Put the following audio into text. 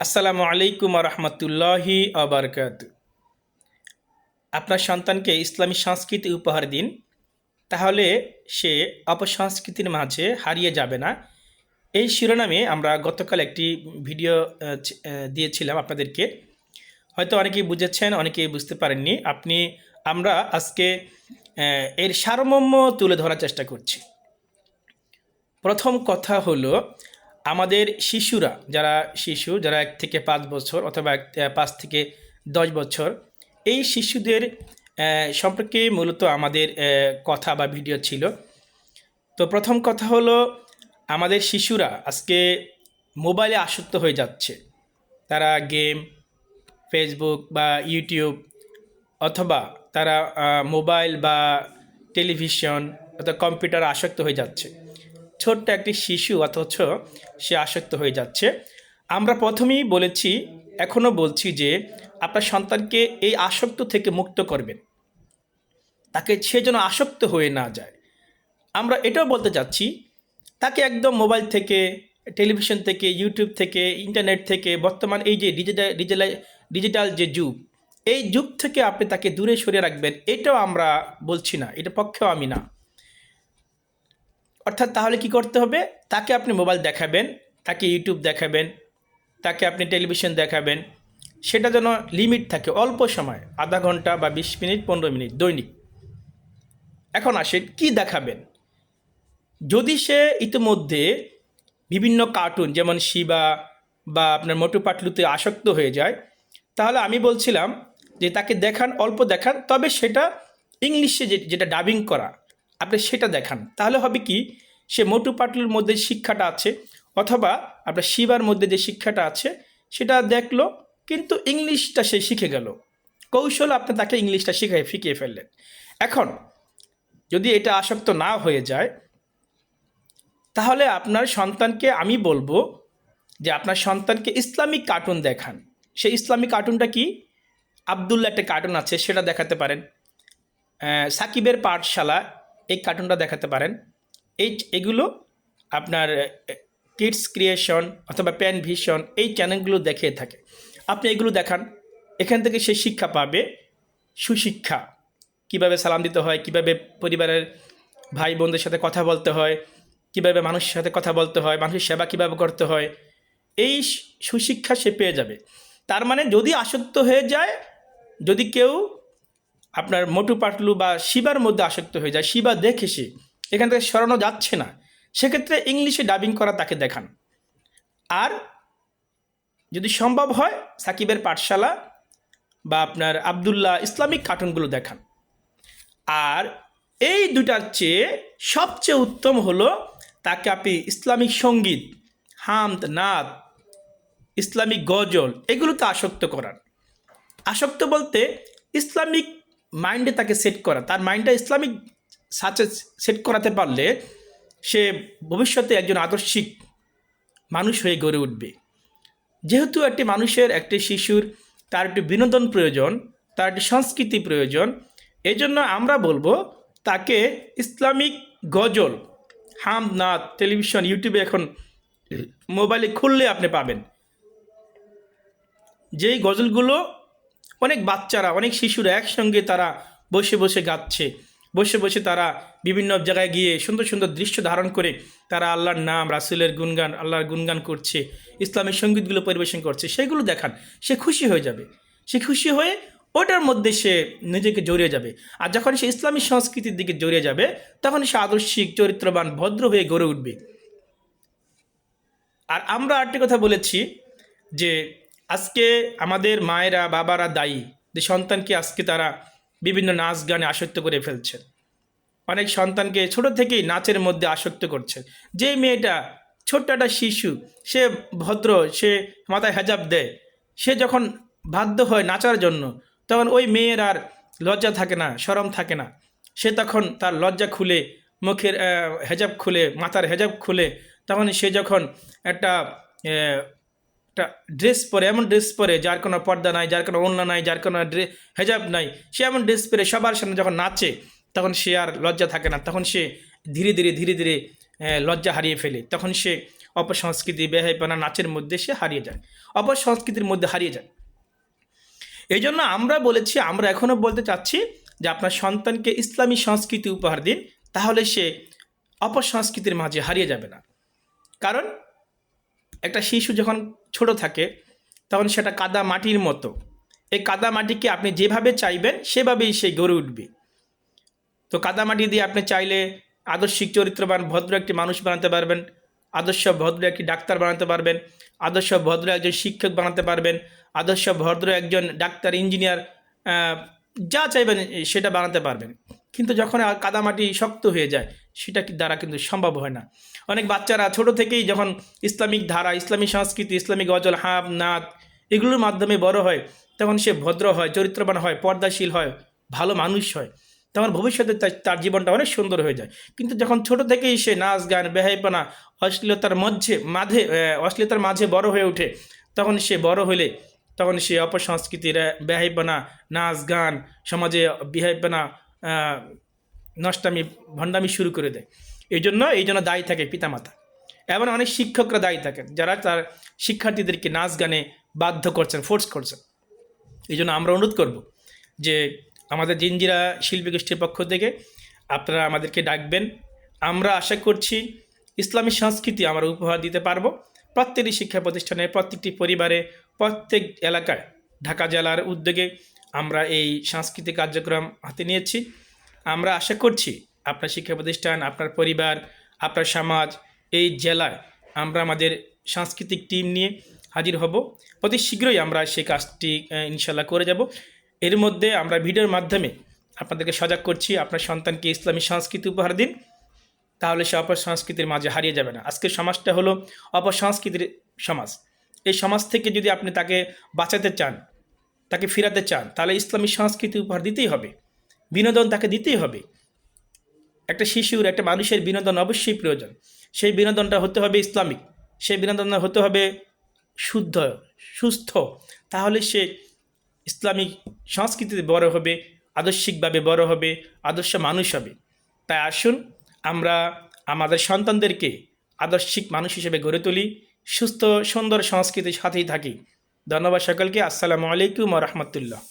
আসসালামু আলাইকুম রহমতুল্লাহি আবরকাত। আপনার সন্তানকে ইসলামী সংস্কৃতি উপহার দিন, তাহলে সে অপসংস্কৃতির মাঝে হারিয়ে যাবে না। এই শিরোনামে আমরা গতকাল একটি ভিডিও দিয়েছিলাম আপনাদেরকে। হয়তো অনেকেই বুঝেছেন, অনেকেই বুঝতে পারেননি। আমরা আজকে এর সারমর্ম তুলে ধরার চেষ্টা করছি। প্রথম কথা হলো, আমাদের শিশুরা, যারা 1 থেকে 5 বছর অথবা 5 থেকে 10 বছর, এই শিশুদের সম্পর্কে মূলত আমাদের কথা বা ভিডিও ছিল। তো প্রথম কথা হলো, আমাদের শিশুরা আজকে মোবাইলে আসক্ত হয়ে যাচ্ছে। তারা গেম, ফেসবুক বা ইউটিউব, অথবা তারা মোবাইল বা টেলিভিশন অথবা কম্পিউটার আসক্ত হয়ে যাচ্ছে। ছোট্ট একটি শিশু, অথচ সে আসক্ত হয়ে যাচ্ছে। আমরা প্রথমেই বলেছি, এখনও বলছি যে আপনার সন্তানকে এই আসক্ত থেকে মুক্ত করবেন, তাকে সে যেন আসক্ত হয়ে না যায়। আমরা এটাও বলতে চাচ্ছি, তাকে একদম মোবাইল থেকে, টেলিভিশন থেকে, ইউটিউব থেকে, ইন্টারনেট থেকে, বর্তমান এই যে ডিজিটাল যে যুগ, এই যুগ থেকে আপনি তাকে দূরে সরিয়ে রাখবেন, এটাও আমরা বলছি না, এটা পক্ষেও আমি না। অর্থাৎ তাহলে কি করতে হবে? তাকে আপনি মোবাইল দেখাবেন, তাকে ইউটিউব দেখাবেন, তাকে আপনি টেলিভিশন দেখাবেন, সেটা যেন লিমিট থাকে, অল্প সময়, আধা ঘন্টা বা 20 মিনিট, 15 মিনিট দৈনিক। এখন আসেন, কি দেখাবেন? যদি সে ইতিমধ্যে বিভিন্ন কার্টুন যেমন শিবা বা আপনার মোটু পাতলুতে আসক্ত হয়ে যায়, তাহলে আমি বলছিলাম যে তাকে দেখান, অল্প দেখান, তবে সেটা ইংলিশে যেটা ডাবিং করা, আপনি সেটা দেখান। তাহলে হবে কি, সে মোটু পাতলুর মধ্যে শিক্ষাটা আছে, অথবা আপনার শিবার মধ্যে যে শিক্ষাটা আছে সেটা দেখলো, কিন্তু ইংলিশটা সে শিখে গেল। কৌশল আপনি তাকে ইংলিশটা শিখিয়ে ফেললেন। এখন যদি এটা আসক্ত না হয়ে যায়, তাহলে আপনার সন্তানকে আমি বলবো যে আপনার সন্তানকে ইসলামিক কার্টুন দেখান। সেই ইসলামিক কার্টুনটা কি? আবদুল্লাহ একটা কার্টুন আছে, সেটা দেখাতে পারেন। সাকিবের পাঠশালা, এই কার্টুনটা দেখাতে পারেন। এগুলো আপনার কিডস ক্রিয়েশন অথবা প্যান ভিশন, এই চ্যানেলগুলো দেখিয়ে থাকে। আপনি এগুলো দেখান, এখান থেকে সে শিক্ষা পাবে, সুশিক্ষা। কিভাবে সালাম দিতে হয়, কিভাবে পরিবারের ভাই বোনদের সাথে কথা বলতে হয়, কিভাবে মানুষের সাথে কথা বলতে হয়, মানুষের সেবা কিভাবে করতে হয়, এই সুশিক্ষা সে পেয়ে যাবে। তার মানে যদি আসক্ত হয়ে যায়, যদি কেউ আপনার মোটু পাতলু বা শিবার মধ্যে আসক্ত হয়ে যায়, শিবা দেখে সে এখান থেকে সরানো যাচ্ছে না, সেক্ষেত্রে ইংলিশে ডাবিং করা তাকে দেখান। আর যদি সম্ভব হয়, সাকিবের পাঠশালা বা আপনার আবদুল্লাহ ইসলামিক কার্টুনগুলো দেখান। আর এই দুটার চেয়ে সবচেয়ে উত্তম হলো, তাকে আপনি ইসলামিক সঙ্গীত, হামদ, নাত, ইসলামিক গজল, এগুলোতে আসক্ত করান। আসক্ত বলতে ইসলামিক মাইন্ডে তাকে সেট করা, তার মাইন্ডটা ইসলামিক সাচে সেট করাতে পারলে সে ভবিষ্যতে একজন আদর্শিক মানুষ হয়ে গড়ে উঠবে। যেহেতু একটি শিশুর তার একটি বিনোদন প্রয়োজন, তার একটি সংস্কৃতি প্রয়োজন, এই জন্য আমরা বলবো তাকে ইসলামিক গজল, হামদ, নাত, টেলিভিশন, ইউটিউবে এখন মোবাইলে খুললে আপনি পাবেন, যেই গজলগুলো অনেক বাচ্চারা, অনেক শিশুরা একসঙ্গে তারা বসে বসে গাচ্ছে, বসে বসে তারা বিভিন্ন জায়গায় গিয়ে সুন্দর সুন্দর দৃশ্য ধারণ করে তারা আল্লাহর নাম, রাসূলের গুণগান, আল্লাহর গুণগান করছে, ইসলামের সঙ্গীতগুলো পরিবেশন করছে, সেগুলো দেখান। সে খুশি হয়ে যাবে, সে খুশি হয়ে ওটার মধ্যে সে নিজেকে জড়িয়ে যাবে। আর যখন সে ইসলামী সংস্কৃতির দিকে জড়িয়ে যাবে, তখন সে আদর্শিক, চরিত্রবান, ভদ্র হয়ে গড়ে উঠবে। আর আমরা আরেকটি কথা বলেছি যে আজকে আমাদের মায়েরা, বাবারা দায়ী যে সন্তানকে আজকে তারা বিভিন্ন নাচ গানে আসক্ত করে ফেলছে। অনেক সন্তানকে ছোট থেকেই নাচের মধ্যে আসক্ত করছে। যে মেয়েটা, ছোট্ট একটা শিশু, সে ভদ্র, সে মাথায় হেজাব দেয়, সে যখন বাধ্য হয় নাচার জন্য, তখন ওই মেয়ের আর লজ্জা থাকে না, শরম থাকে না। সে তখন তার লজ্জা খুলে, মুখের হেজাব খুলে, মাথার হেজাব খুলে, তখন সে যখন একটা একটা ড্রেস পরে, এমন ড্রেস পরে যার কোনো পর্দা নাই, যার কোনো ওড়না নাই, যার কোনো হেজাব নাই, সে এমন ড্রেস পরে সবার সামনে যখন নাচে, তখন সে আর লজ্জা থাকে না। তখন সে ধীরে ধীরে লজ্জা হারিয়ে ফেলে। তখন সে অপসংস্কৃতি, বেহাইপনা, নাচের মধ্যে সে হারিয়ে যায়, অপসংস্কৃতির মধ্যে হারিয়ে যায়। এই জন্য আমরা বলেছি, আমরা এখনও বলতে চাচ্ছি যে আপনার সন্তানকে ইসলামী সংস্কৃতি উপহার দিন, তাহলে সে অপসংস্কৃতির মাঝে হারিয়ে যাবে না। কারণ একটা শিশু যখন ছোট থাকে তখন সেটা কাদা মাটির মতো, এই কাদা মাটিকে আপনি যেভাবে চাইবেন সেভাবেই সে গড়ে উঠবে। তো কাদা মাটি দিয়ে আপনি চাইলে আদর্শিক চরিত্রবান ভদ্র একটি মানুষ বানাতে পারবেন, আদর্শ ভদ্র একটি ডাক্তার বানাতে পারবেন, আদর্শ ভদ্র একজন শিক্ষক বানাতে পারবেন, আদর্শ ভদ্র একজন ডাক্তার, ইঞ্জিনিয়ার, যা চাইবেন সেটা বানাতে পারবেন। কিন্তু যখন কাদামাটি শক্ত হয়ে যায় সেটা দ্বারা কিন্তু সম্ভব হয় না। অনেক বাচ্চারা ছোট থেকেই যখন ইসলামিক ধারা, ইসলামী সংস্কৃতি, ইসলামিক গজল, হাব, নাত এগুলোর মাধ্যমে বড় হয়, তখন সে ভদ্র হয়, চরিত্রবান হয়, পর্দাশীল হয়, ভালো মানুষ হয়, তখন ভবিষ্যতে তার জীবনটা অনেক সুন্দর হয়ে যায়। কিন্তু যখন ছোট থেকেই সে নাচ গান, বেহাইপনা, অশ্লীলতার মাঝে বড় হয়ে ওঠে, তখন সে বড় হলে তখন সে অপসংস্কৃতির, বেহাইপনা, নাচ গান, সমাজে বেহাইপনা, নষ্টামি, ভণ্ডামি শুরু করে দেয়। এই জন্য দায়ী থাকে পিতামাতা। এমন অনেক শিক্ষকরা দায়ী থাকেন যারা তার শিক্ষার্থীদেরকে নাচ গানে বাধ্য করছেন, ফোর্স করছেন। এই জন্য আমরা অনুরোধ করব যে আমাদের জিঞ্জিরা শিল্পী গোষ্ঠীর পক্ষ থেকে আপনারা আমাদেরকে ডাকবেন। আমরা আশা করছি ইসলামী সংস্কৃতি আমরা উপহার দিতে পারবো। প্রত্যেকটি শিক্ষা প্রতিষ্ঠানে, প্রত্যেকটি পরিবারে, প্রত্যেক এলাকায় ঢাকা জেলার উদ্যোগে আমরা এই সাংস্কৃতিক কার্যক্রম হাতে নিয়েছি। আমরা আশা করছি আপনার শিক্ষা প্রতিষ্ঠান, আপনার পরিবার, আপনার সমাজ, এই জেলায় আমরা আমাদের সাংস্কৃতিক টিম নিয়ে হাজির হব। অতি শীঘ্রই আমরা সেই কাজটি ইনশাল্লাহ করে যাব। এর মধ্যে আমরা ভিডিওর মাধ্যমে আপনাদেরকে সজাগ করছি, আপনার সন্তানকে ইসলামী সংস্কৃতি উপহার দিন, তাহলে সে অপসংস্কৃতির মাঝে হারিয়ে যাবে না। আজকের সমাজটা হলো অপসংস্কৃতির সমাজ। এই সমাজ থেকে যদি আপনি তাকে বাঁচাতে চান, তাকে ফিরাতে চান, তাহলে ইসলামী সংস্কৃতি উপহার দিতেই হবে, বিনোদন তাকে দিতেই হবে। একটা শিশুর, একটা মানুষের বিনোদন অবশ্যই প্রয়োজন। সেই বিনোদনটা হতে হবে ইসলামিক, সেই বিনোদনটা হতে হবে শুদ্ধ, সুস্থ, তাহলে সে ইসলামিক সংস্কৃতিতে বড় হবে, আদর্শিকভাবে বড় হবে, আদর্শ মানুষ হবে। তাই আসুন আমরা আমাদের সন্তানদেরকে আদর্শিক মানুষ হিসেবে গড়ে তুলি, সুস্থ সুন্দর সংস্কৃতির সাথেই থাকি। ধন্যবাদ সকলকে। আসসালামু আলাইকুম ওয়া রাহমাতুল্লাহ।